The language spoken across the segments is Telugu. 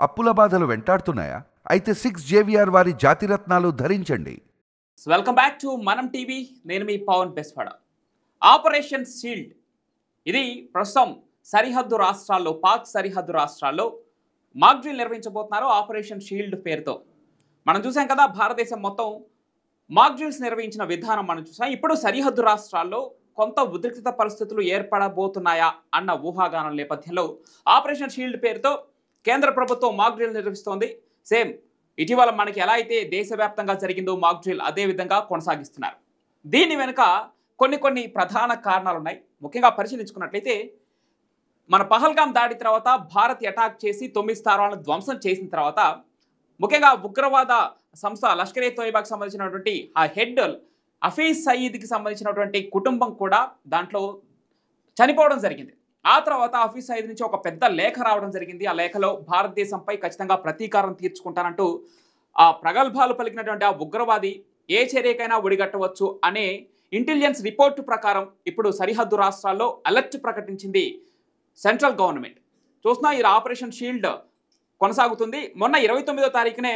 అప్పుల బాధలు వెంటాడుతున్నాయా? అయితే 6 JVR వారి జాతిరత్నాలు ధరించండి. వెల్కమ్ బ్యాక్ టు మనం టీవీ. నేను మీ పవన్ బెస్వాడ. ఆపరేషన్ షీల్డ్ ఇది ప్రస్తుతం సరిహద్దు రాష్ట్రాల్లో, పాక్ సరిహద్దు రాష్ట్రాల్లో మాక్ డ్రిల్ నిర్వహించబోతున్నారు ఆపరేషన్ షీల్డ్ పేరుతో. మనం చూసాం కదా, భారతదేశం మొత్తం మాక్ డ్రిల్స్ నిర్వహించిన విధానం మనం చూసాం. ఇప్పుడు సరిహద్దు రాష్ట్రాల్లో కొంత ఉద్రిక్తత పరిస్థితులు ఏర్పడబోతున్నాయా అన్న ఊహాగానం నేపథ్యంలో ఆపరేషన్ షీల్డ్ పేరుతో కేంద్ర ప్రభుత్వం మాక్ డ్రిల్ నిర్వహిస్తోంది. సేమ్ ఇటీవల మనకి ఎలా అయితే దేశవ్యాప్తంగా జరిగిందో మాక్ డ్రిల్ అదే విధంగా కొనసాగిస్తున్నారు. దీని వెనుక కొన్ని ప్రధాన కారణాలు ఉన్నాయి. ముఖ్యంగా పరిశీలించుకున్నట్లయితే మన పహల్గాం దాడి తర్వాత భారత్ అటాక్ చేసి 9 స్థావరాలను ధ్వంసం చేసిన తర్వాత ముఖ్యంగా ఉగ్రవాద సంస్థ లష్కర్-ఏ తోయిబాకి సంబంధించినటువంటి ఆ హెడ్ హఫీజ్ సయీద్కి సంబంధించినటువంటి కుటుంబం కూడా దాంట్లో చనిపోవడం జరిగింది. ఆ తర్వాత హఫీజ్ సయీద్ నుంచి ఒక పెద్ద లేఖ రావడం జరిగింది. ఆ లేఖలో భారతదేశంపై ఖచ్చితంగా ప్రతీకారం తీర్చుకుంటానంటూ ఆ ప్రగల్భాలు పలికినటువంటి ఆ ఉగ్రవాది ఏ చర్యకైనా ఒడిగట్టవచ్చు అనే ఇంటెలిజెన్స్ రిపోర్టు ప్రకారం ఇప్పుడు సరిహద్దు రాష్ట్రాల్లో అలర్ట్ ప్రకటించింది సెంట్రల్ గవర్నమెంట్. చూస్తున్నా ఈ ఆపరేషన్ షీల్డ్ కొనసాగుతుంది. మొన్న 29వ తారీఖునే,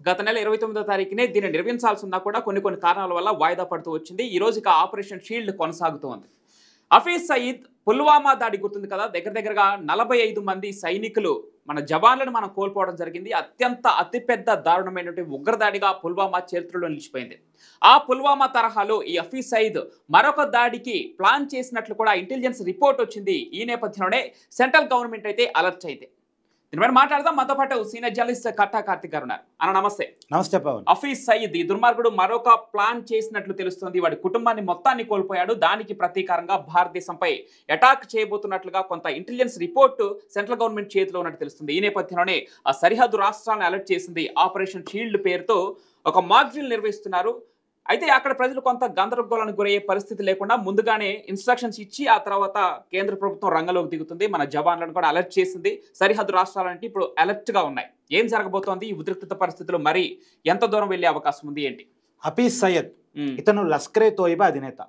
గత నెల 29వ తారీఖునే దీన్ని నిర్వహించాల్సి ఉన్నా కూడా కొన్ని కారణాల వల్ల వాయిదా పడుతూ వచ్చింది. ఈ రోజు ఇక ఆపరేషన్ షీల్డ్ కొనసాగుతోంది. హఫీజ్ సయీద్ పుల్వామా దాడి గుర్తుంది కదా, దగ్గరగా 45 మంది సైనికులు, మన జవాన్లను మనం కోల్పోవడం జరిగింది. అతిపెద్ద దారుణమైనటువంటి ఉగ్రదాడిగా పుల్వామా చరిత్రలో నిలిచిపోయింది. ఆ పుల్వామా తరహాలో ఈ హఫీజ్ సయీద్ మరొక దాడికి ప్లాన్ చేసినట్లు కూడా ఇంటెలిజెన్స్ రిపోర్ట్ వచ్చింది. ఈ నేపథ్యంలోనే సెంట్రల్ గవర్నమెంట్ అయితే అలర్ట్ అయింది. దీనిపైన మాట్లాడదాం. మనతో పాటు సీనియర్ జర్నలిస్ట్ కట్టా కార్తిక్ గారు ఉన్నారు. అన్న నమస్తే. నమస్తే పవన్. హఫీజ్ సయీద్ ఈ దుర్మార్గుడు మరొక ప్లాన్ చేసినట్లు తెలుస్తుంది. వాడి కుటుంబాన్ని మొత్తాన్ని కోల్పోయాడు. దానికి ప్రతీకారంగా భారతదేశంపై అటాక్ చేయబోతున్నట్లుగా కొంత ఇంటెలిజెన్స్ రిపోర్టు సెంట్రల్ గవర్నమెంట్ చేతిలో ఉన్నట్టు తెలుస్తుంది. ఈ నేపథ్యంలోనే ఆ సరిహద్దు రాష్ట్రాలను అలర్ట్ చేసింది. ఆపరేషన్ షీల్డ్ పేరుతో ఒక మాక్ డ్రిల్ నిర్వహిస్తున్నారు. అయితే అక్కడ ప్రజలు కొంత గందరగోళానికి గురయ్యే పరిస్థితి లేకుండా ముందుగానే ఇన్స్ట్రక్షన్స్ ఇచ్చి ఆ తర్వాత కేంద్ర ప్రభుత్వం రంగంలోకి దిగుతుంది. మన జవాన్లను కూడా అలర్ట్ చేసింది. సరిహద్దు రాష్ట్రాలంటే ఇప్పుడు అలర్ట్గా ఉన్నాయి. ఏం జరగబోతోంది? ఈ ఉద్రిక్తత పరిస్థితులు మరి ఎంత దూరం వెళ్ళే అవకాశం ఉంది ఏంటి? హఫీజ్ సయీద్ ఇతను లష్కర్-ఏ తోయిబా అధినేత.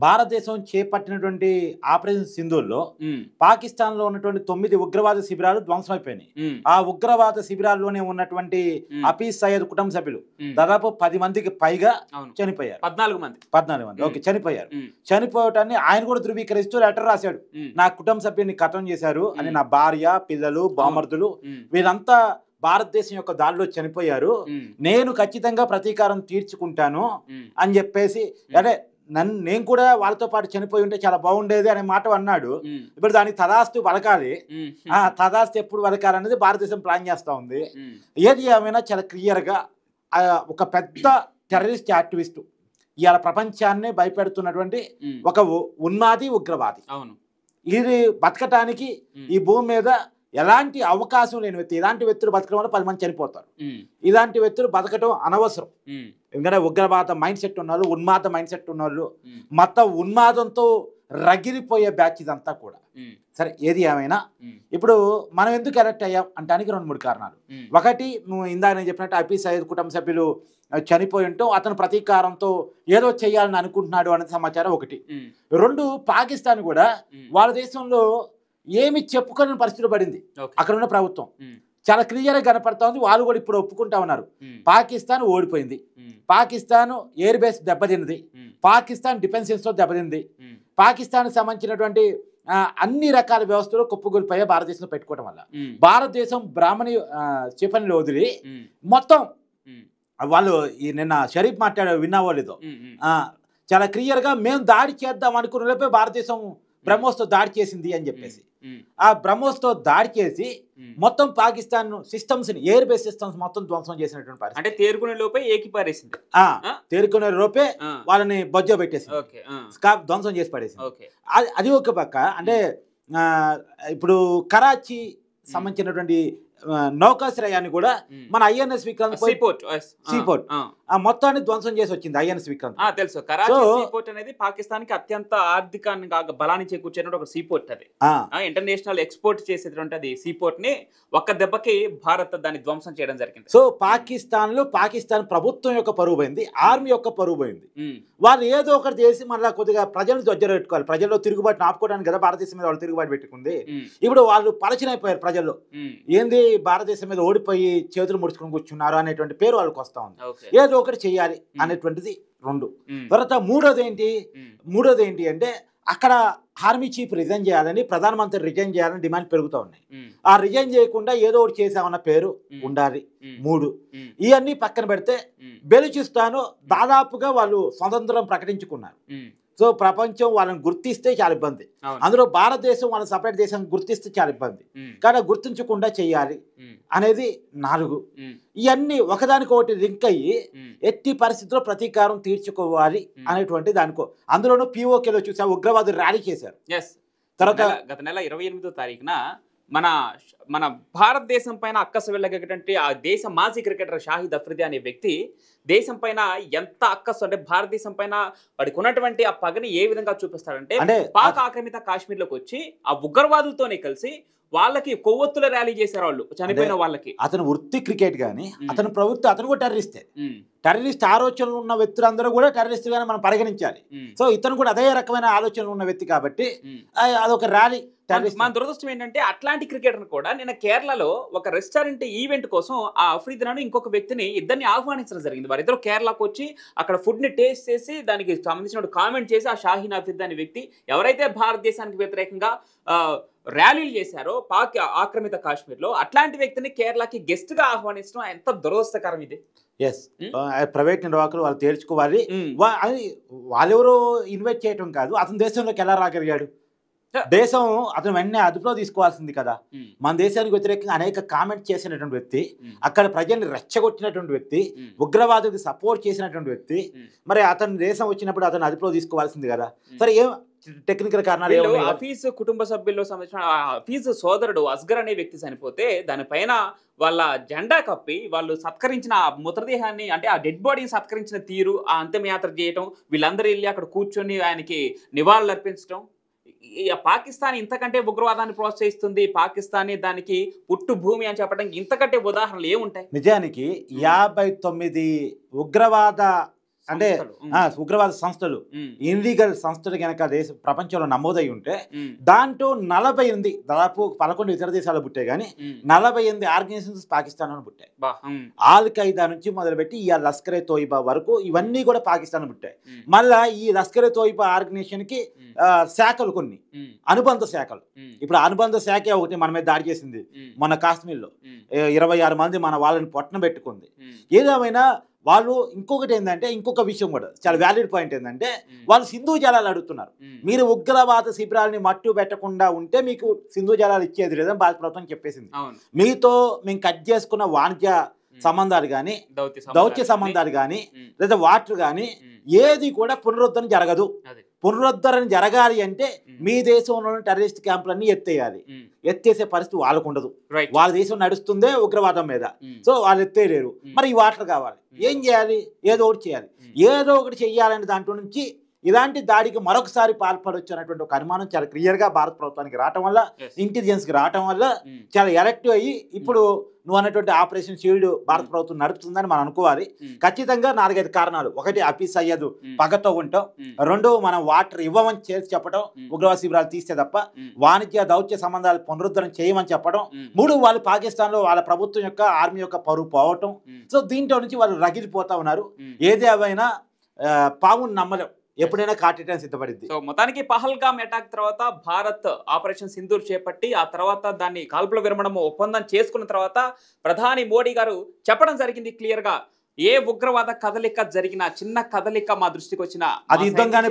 భారతదేశం చేపట్టినటువంటి ఆపరేషన్ సింధూర్లో పాకిస్తాన్ లో ఉన్నటువంటి 9 ఉగ్రవాద శిబిరాలు ధ్వంసం అయిపోయినాయి. ఆ ఉగ్రవాద శిబిరాల్లోనే ఉన్నటువంటి హఫీజ్ సయీద్ కుటుంబ సభ్యులు దాదాపు 10 మందికి పైగా చనిపోయారు. 14 మంది ఓకే చనిపోయారు. చనిపోవటాన్ని ఆయన కూడా ధృవీకరిస్తూ లెటర్ రాశాడు. నా కుటుంబ సభ్యుని కథం చేశారు అని, నా భార్య, పిల్లలు, బామర్దులు వీరంతా భారతదేశం యొక్క దాడిలో చనిపోయారు, నేను ఖచ్చితంగా ప్రతీకారం తీర్చుకుంటాను అని చెప్పేసి, అంటే నేను కూడా వాళ్ళతో పాటు చనిపోయి ఉంటే చాలా బాగుండేది అనే మాట అన్నాడు. ఇప్పుడు దానికి తదాస్తు పలకాలి. ఆ తదాస్తు ఎప్పుడు పలకాలనేది భారతదేశం ప్లాన్ చేస్తూ ఉంది. ఏది ఏమైనా చాలా క్లియర్గా ఒక పెద్ద టెర్రరిస్ట్ యాక్టివిస్ట్ ఇవాళ ప్రపంచాన్ని భయపెడుతున్నటువంటి ఒక ఉన్మాది, ఉగ్రవాది. ఇది బతకటానికి ఈ భూమి మీద ఎలాంటి అవకాశం లేని వ్యక్తి. ఇలాంటి వ్యక్తులు బతకడం వల్ల 10 మంది చనిపోతారు. ఇలాంటి వ్యక్తులు బతకడం అనవసరం. ఎందుకంటే ఉగ్రవాద మైండ్ సెట్ ఉన్నవాళ్ళు, ఉన్మాద మైండ్ సెట్ ఉన్నవాళ్ళు, మొత్తం ఉన్మాదంతో రగిలిపోయే బ్యాచ్ ఇదంతా కూడా. సరే, ఏది ఏమైనా ఇప్పుడు మనం ఎందుకు అలర్ట్ అయ్యాం అంటానికి 2-3 కారణాలు. ఒకటి, నువ్వు ఇందాక నేను చెప్పినట్టు హఫీజ్ సయీద్ కుటుంబ సభ్యులు చనిపోయి ఉంటూ అతను ప్రతీకారంతో ఏదో చేయాలని అనుకుంటున్నాడు అనే సమాచారం ఒకటి. 2, పాకిస్తాన్ కూడా వాళ్ళ దేశంలో ఏమి చెప్పుకోని పరిస్థితి పడింది. అక్కడ ఉన్న ప్రభుత్వం చాలా క్లియర్ గా కనపడతా ఉంది. వాళ్ళు కూడా ఇప్పుడు ఒప్పుకుంటా ఉన్నారు. పాకిస్తాన్ ఓడిపోయింది, పాకిస్తాన్ ఎయిర్ బేస్ దెబ్బతిన్నది, పాకిస్తాన్ డిఫెన్సెస్ తో దెబ్బతింది, పాకిస్తాన్ సంబంధించినటువంటి అన్ని రకాల వ్యవస్థలు కుప్పగొలిపోయే భారతదేశంలో పెట్టుకోవడం వల్ల భారతదేశం బ్రాహ్మణి చెప్పని వదిలి మొత్తం వాళ్ళు నిన్న షరీఫ్ మాట్లాడారు, విన్నావో లేదో, చాలా క్లియర్ గా మేము దాడి చేద్దాం అనుకున్న లోపే భారతదేశం బ్రహ్మోస్తో దాడి చేసింది అని చెప్పేసి, ఆ బ్రహ్మోస్తో దాడి చేసి మొత్తం పాకిస్తాన్ సిస్టమ్స్ ని, ఎయిర్ బేస్ సిస్టమ్స్ మొత్తం ధ్వంసం చేసినటువంటి పరిస్థితి. అంటే తేరుకునే లోపే ఏకిపారేసింది. తేరుకునే లోపే వాళ్ళని బొజ్జో పెట్టేసింది, ధ్వంసం చేసి పడేసింది. అది ఒక పక్క. అంటే ఇప్పుడు కరాచీ సంబంధించినటువంటి నౌకాశ్రయాన్ని కూడా మన ఐఎన్ఎస్ విక్రాంత్ సీపోర్ట్ మొత్తాన్ని ధ్వంసం చేసి వచ్చింది. ఐఎన్ఎస్ విక్రాంత్ తెలుసు. కరాచీ సీపోర్ట్ అనేది పాకిస్తాన్ కి అత్యంత ఆర్థికంగా బలాన్ని చేకూర్చేటువంటి ఒక సీపోర్ట్. అది ఇంటర్నేషనల్ ఎక్స్పోర్ట్ చేసేటువంటి అది సీపోర్ట్ ని ఒక్క దెబ్బకి భారత్ దాన్ని ధ్వంసం చేయడం జరిగింది. సో పాకిస్తాన్ ప్రభుత్వం యొక్క పరువు పోయింది, ఆర్మీ యొక్క పరువు పోయింది. వాళ్ళు ఏదో ఒకటి చేసి మళ్ళీ కొద్దిగా ప్రజలను దగ్గర పెట్టుకోవాలి. ప్రజల్లో తిరుగుబాటును ఆపుకోవడానికి కదా భారతదేశం మీద వాళ్ళు తిరుగుబాటు పెట్టుకుంది. ఇప్పుడు వాళ్ళు పలచనైపోయారు ప్రజల్లో. ఏంది భారతదేశం మీద ఓడిపోయి చేతులు ముడుచుకుని కూర్చున్నారు అనేటువంటి పేరు వాళ్ళకి వస్తూ ఉంది. ఏదో ఒకటి చెయ్యాలి అనేటువంటిది రెండు. తర్వాత మూడోది ఏంటి అంటే అక్కడ ఆర్మీ చీఫ్ రిజైన్ చేయాలని, ప్రధానమంత్రి రిజైన్ చేయాలని డిమాండ్ పెరుగుతూ ఉన్నాయి. ఆ రిజైన్ చేయకుండా ఏదో ఒకటి చేసామన్న పేరు ఉండాలి. 3 ఇవన్నీ పక్కన పెడితే బెలూచిస్తాన్ దాదాపుగా వాళ్ళు స్వతంత్రం ప్రకటించుకున్నారు. సో ప్రపంచం వాళ్ళని గుర్తిస్తే చాలా ఇబ్బంది. అందులో భారతదేశం వాళ్ళని సపరేట్ దేశం గుర్తిస్తే చాలా ఇబ్బంది. కానీ గుర్తించకుండా చెయ్యాలి అనేది 4. ఇవన్నీ ఒకదానికొకటి లింక్ అయ్యి ఎట్టి పరిస్థితుల్లో ప్రతీకారం తీర్చుకోవాలి అనేటువంటి దానికో. అందులోనూ POKలో చూసా ఉగ్రవాదులు ర్యాలీ చేశారు. తర్వాత గత నెల 28వ తారీఖున మన భారతదేశం పైన అక్కసు వెళ్ళగటువంటి ఆ దేశ మాజీ క్రికెటర్ షాహిద్ అఫ్రిది అనే వ్యక్తి దేశం పైన ఎంత అక్కసు అంటే భారతదేశం పైన వాడికి ఉన్నటువంటి ఆ పగని ఏ విధంగా చూపిస్తాడంటే పాక్ ఆక్రమిత కాశ్మీర్లోకి వచ్చి ఆ ఉగ్రవాదులతోనే కలిసి వాళ్ళకి కొవ్వొత్తుల ర్యాలీ చేశారు వాళ్ళు చనిపోయిన వాళ్ళకి. అతను వృత్తి క్రికెట్ గానీ అతను ప్రభుత్వం అతను కూడా టెర్రరిస్ట్ ఆలోచనలు ఉన్న వ్యక్తులందరూ కూడా టెర్రరిస్టుగానే మనం పరిగణించాలి. సో ఇతను కూడా అదే రకమైన ఆలోచనలు ఉన్న వ్యక్తి కాబట్టి అదొక ర్యాలీ. మన దురదృష్టం ఏంటంటే అట్లాంటి క్రికెటర్ కూడా నిన్న కేరళలో ఒక రెస్టారెంట్ ఈవెంట్ కోసం ఆ అఫ్రీద్ ఇంకొక వ్యక్తిని ఇద్దరిని ఆహ్వానించడం జరిగింది. వారిద్దరు కేరళకు వచ్చి అక్కడ ఫుడ్ ని టేస్ట్ చేసి దానికి సంబంధించిన కామెంట్ చేసి ఆ షాహీన్ అఫ్రీద్ అనే వ్యక్తి ఎవరైతే భారతదేశానికి వ్యతిరేకంగా ర్యాలీలు చేశారో పాక్ ఆక్రమిత కాశ్మీర్లో అట్లాంటి వ్యక్తిని కేరళకి గెస్ట్ గా ఆహ్వానించడం ఎంత దురదృష్టకరం ఇది. ప్రైవేట్ నిర్వాహకులు వాళ్ళు తేల్చుకోవాలి. వాళ్ళెవరో ఇన్వైట్ చేయటం కాదు, అతని దేశంలోకి ఎలా రాగలిగాడు? దేశం అతను వెంటనే అదుపులో తీసుకోవాల్సింది కదా. మన దేశానికి వ్యతిరేకంగా అనేక కామెంట్స్ చేసినటువంటి వ్యక్తి, అక్కడ ప్రజల్ని రెచ్చగొట్టినటువంటి వ్యక్తి, ఉగ్రవాదులకు సపోర్ట్ చేసినటువంటి వ్యక్తి, మరి అతని దేశం వచ్చినప్పుడు అతను అదుపులో తీసుకోవాల్సింది కదా. సరే ఏం టెక్నికల్ కారణాలు? హఫీజ్ కుటుంబ సభ్యుల్లో సంబంధించిన హఫీజ్ సోదరుడు అస్గర్ అనే వ్యక్తి చనిపోతే దానిపైన వాళ్ళ జెండా కప్పి వాళ్ళు సత్కరించిన మృతదేహాన్ని అంటే ఆ డెడ్ బాడీని సత్కరించిన తీరు, ఆ అంత్యయాత్ర చేయటం, వీళ్ళందరూ వెళ్ళి అక్కడ కూర్చొని ఆయనకి నివాళులు అర్పించడం. పాకిస్తాన్ ఇంతకంటే ఉగ్రవాదాన్ని ప్రోత్సహిస్తుంది, పాకిస్తాన్ దానికి పుట్టు భూమి అని చెప్పడానికి ఇంతకంటే ఉదాహరణలు ఏముంటాయి? నిజానికి 59 ఉగ్రవాద అంటే ఉగ్రవాద సంస్థలు, ఇన్లీగల్ సంస్థలు కనుక ప్రపంచంలో నమోదై ఉంటే దాంట్లో 48 దాదాపు 11 ఇతర దేశాలు పుట్టాయి, కానీ 48 ఆర్గనైజేషన్స్ పాకిస్తాన్ లో పుట్టాయి. ఆల్ ఖైదా నుంచి మొదలుపెట్టి ఈ లష్కర్ ఏ తోయిబా వరకు ఇవన్నీ కూడా పాకిస్తాన్ పుట్టాయి. మళ్ళా ఈ లష్కర్ ఏ తోయిబా ఆర్గనైజేషన్ కి శాఖలు, కొన్ని అనుబంధ శాఖలు. ఇప్పుడు అనుబంధ శాఖ ఒకటి మన మీద దాడి చేసింది మన కాశ్మీర్ లో, 26 మంది మన వాళ్ళని పొట్టన పెట్టుకుంది. ఏదేమైనా వాళ్ళు ఇంకొకటి ఏంటంటే, ఇంకొక విషయం కూడా చాలా వ్యాలిడ్ పాయింట్ ఏంటంటే, వాళ్ళు సింధు జలాలు అడుగుతున్నారు. మీరు ఉగ్రవాద శిబిరాలని మట్టు పెట్టకుండా ఉంటే మీకు సింధు జలాలు ఇచ్చేది లేదని భారత ప్రభుత్వం చెప్పేసింది. మీతో మేము కట్ చేసుకున్న వాణిజ్య సంబంధాలు కానీ, దౌత్య సంబంధాలు కానీ, లేదా వాటర్ కానీ ఏది కూడా పునరుద్ధరణ జరగదు. పునరుద్ధరణ జరగాలి అంటే మీ దేశంలోని టెర్రరిస్ట్ క్యాంపులన్నీ ఎత్తేయాలి. ఎత్తేసే పరిస్థితి వాళ్ళకు ఉండదు. వాళ్ళ దేశం నడుస్తుందే ఉగ్రవాదం మీద, సో వాళ్ళు ఎత్తేయలేరు. మరి ఈ వాటర్ కావాలి, ఏం చేయాలి? ఏదో ఒకటి చేయాలి. ఏదో ఒకటి చెయ్యాలనే దాంట్లో నుంచి ఇలాంటి దాడికి మరొకసారి పాల్పడవచ్చు అనేటువంటి ఒక అనుమానం చాలా క్లియర్ గా భారత ప్రభుత్వానికి రావటం వల్ల, ఇంటెలిజెన్స్ కి రావటం వల్ల చాలా ఎలక్ట్ అయ్యి ఇప్పుడు నువ్వు అన్నటువంటి ఆపరేషన్ షీల్డ్ భారత ప్రభుత్వం నడుపుతుందని మనం అనుకోవాలి. ఖచ్చితంగా 4-5 కారణాలు. ఒకటి, హఫీజ్ సయ్యద్ పగతో ఉంటాం. 2, మనం వాటర్ ఇవ్వమని చేసి చెప్పడం, ఉగ్రవాద శిబిరాలు తీస్తే తప్ప వాణిజ్య దౌత్య సంబంధాలు పునరుద్ధరణ చేయమని చెప్పడం. 3, వాళ్ళు పాకిస్తాన్ లో వాళ్ళ ప్రభుత్వం యొక్క ఆర్మీ యొక్క పరువు పోవటం. సో దీంట్లో నుంచి వాళ్ళు రగిలిపోతా ఉన్నారు. ఏదేమైనా పావును నమ్మలేం, ఎప్పుడైనా కాటేయడానికి సిద్ధపడింది. సో మొత్తానికి పహల్గామ్ అటాక్ తర్వాత భారత్ ఆపరేషన్ సింధూర్ చేపట్టి ఆ తర్వాత దాన్ని కాల్పుల విరమణ ఒప్పందం చేసుకున్న తర్వాత ప్రధాని మోడీ గారు చెప్పడం జరిగింది క్లియర్ గా, ఏ ఉగ్రవాద కదలిక జరిగినా, చిన్న కదలిక మా దృష్టికి వచ్చినా అది యుద్ధంగానే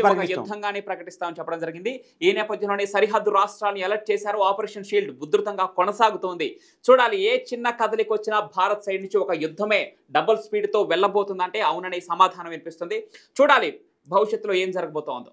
ప్రకటిస్తామని చెప్పడం జరిగింది. ఈ నేపథ్యంలోనే సరిహద్దు రాష్ట్రాలను అలర్ట్ చేశారు. ఆపరేషన్ షీల్డ్ ఉధృతంగా కొనసాగుతోంది. చూడాలి, ఏ చిన్న కదలిక వచ్చినా భారత్ సైడ్ నుంచి ఒక యుద్ధమే డబుల్ స్పీడ్ తో వెళ్ళబోతుందంటే అవుననే సమాధానం వినిపిస్తుంది. చూడాలి భవిష్యత్తులో ఏం జరగబోతోందో.